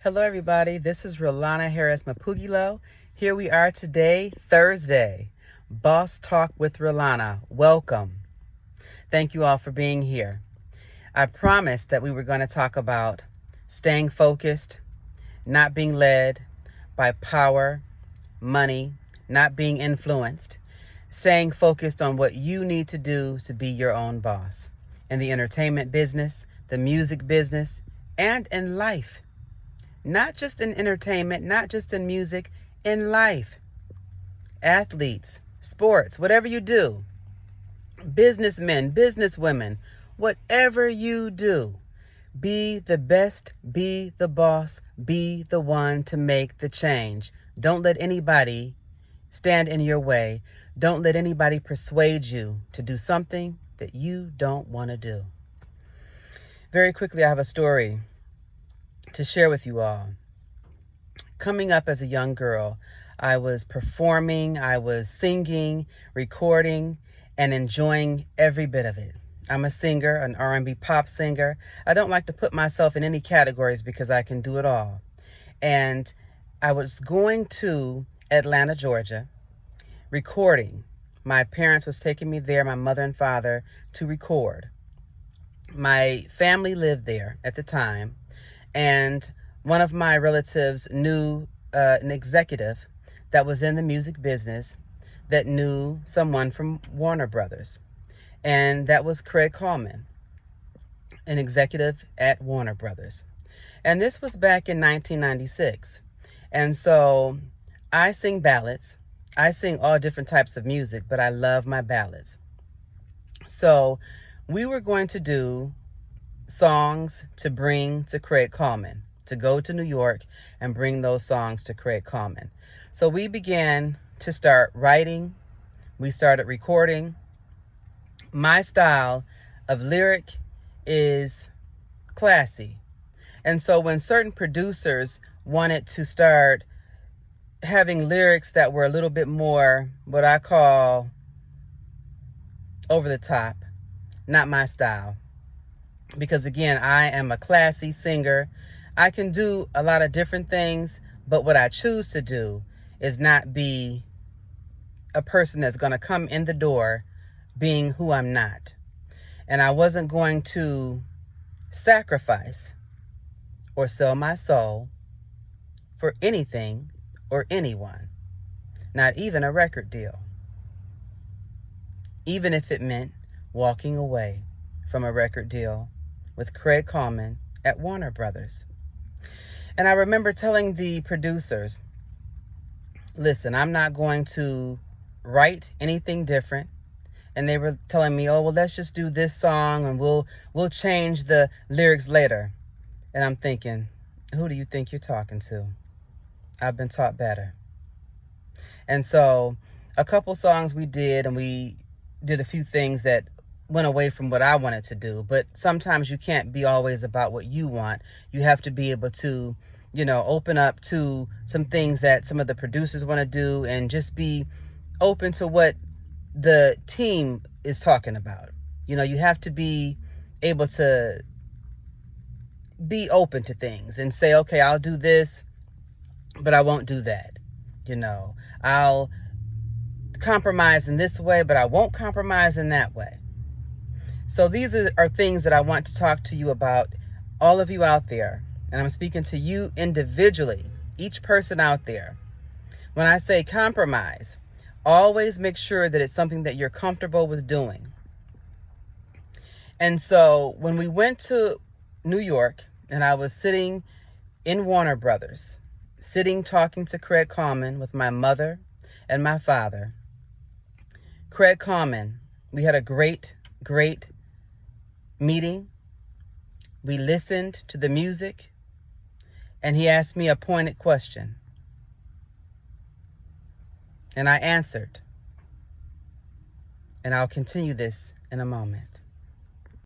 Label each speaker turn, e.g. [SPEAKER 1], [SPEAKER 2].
[SPEAKER 1] Hello, everybody. This is Relana Harris Mapugilo. Here we are today, Thursday. Boss Talk with Relana. Welcome. Thank you all for being here. I promised that we were going to talk about staying focused, not being led by power, money, not being influenced, staying focused on what you need to do to be your own boss in the entertainment business, the music business, and in life. Not just in entertainment, not just in music, in life. Athletes, sports, whatever you do, businessmen, businesswomen, whatever you do, be the best, be the boss, be the one to make the change. Don't let anybody stand in your way. Don't let anybody persuade you to do something that you don't want to do. Very quickly, I have a story to share with you all. Coming up as a young girl, I was performing, I was singing, recording, and enjoying every bit of it. I'm a singer, an R&B pop singer. I don't like to put myself in any categories because I can do it all. And I was going to Atlanta, Georgia, recording. My parents was taking me there, my mother and father, to record. My family lived there at the time, and one of my relatives knew an executive that was in the music business that knew someone from Warner Brothers. And that was Craig Coleman, an executive at Warner Brothers. And this was back in 1996. And so I sing ballads. I sing all different types of music, but I love my ballads. So we were going to do songs to bring to Craig Coleman, to go to New York and bring those songs to Craig Coleman. So we began to start writing. We started recording. My style of lyric is classy. And so when certain producers wanted to start having lyrics that were a little bit more what I call over the top, not my style. Because again, I am a classy singer. I can do a lot of different things, but what I choose to do is not be a person that's going to come in the door being who I'm not. And I wasn't going to sacrifice or sell my soul for anything or anyone, not even a record deal, even if it meant walking away from a record deal with Craig Coleman at Warner Brothers. And I remember telling the producers, listen, I'm not going to write anything different. And they were telling me, oh, well, let's just do this song and we'll change the lyrics later. And I'm thinking, who do you think you're talking to? I've been taught better. And so a couple songs we did, and we did a few things that went away from what I wanted to do. But sometimes you can't be always about what you want. You have to be able to, open up to some things that some of the producers want to do and just be open to what the team is talking about. You have to be able to be open to things and say, okay, I'll do this, but I won't do that. I'll compromise in this way, but I won't compromise in that way. So these are things that I want to talk to you about, all of you out there. And I'm speaking to you individually, each person out there. When I say compromise, always make sure that it's something that you're comfortable with doing. And so when we went to New York and I was sitting in Warner Brothers, talking to Craig Coleman with my mother and my father, Craig Coleman, we had a great meeting. We listened to the music, and he asked me a pointed question. And I answered. And I'll continue this in a moment.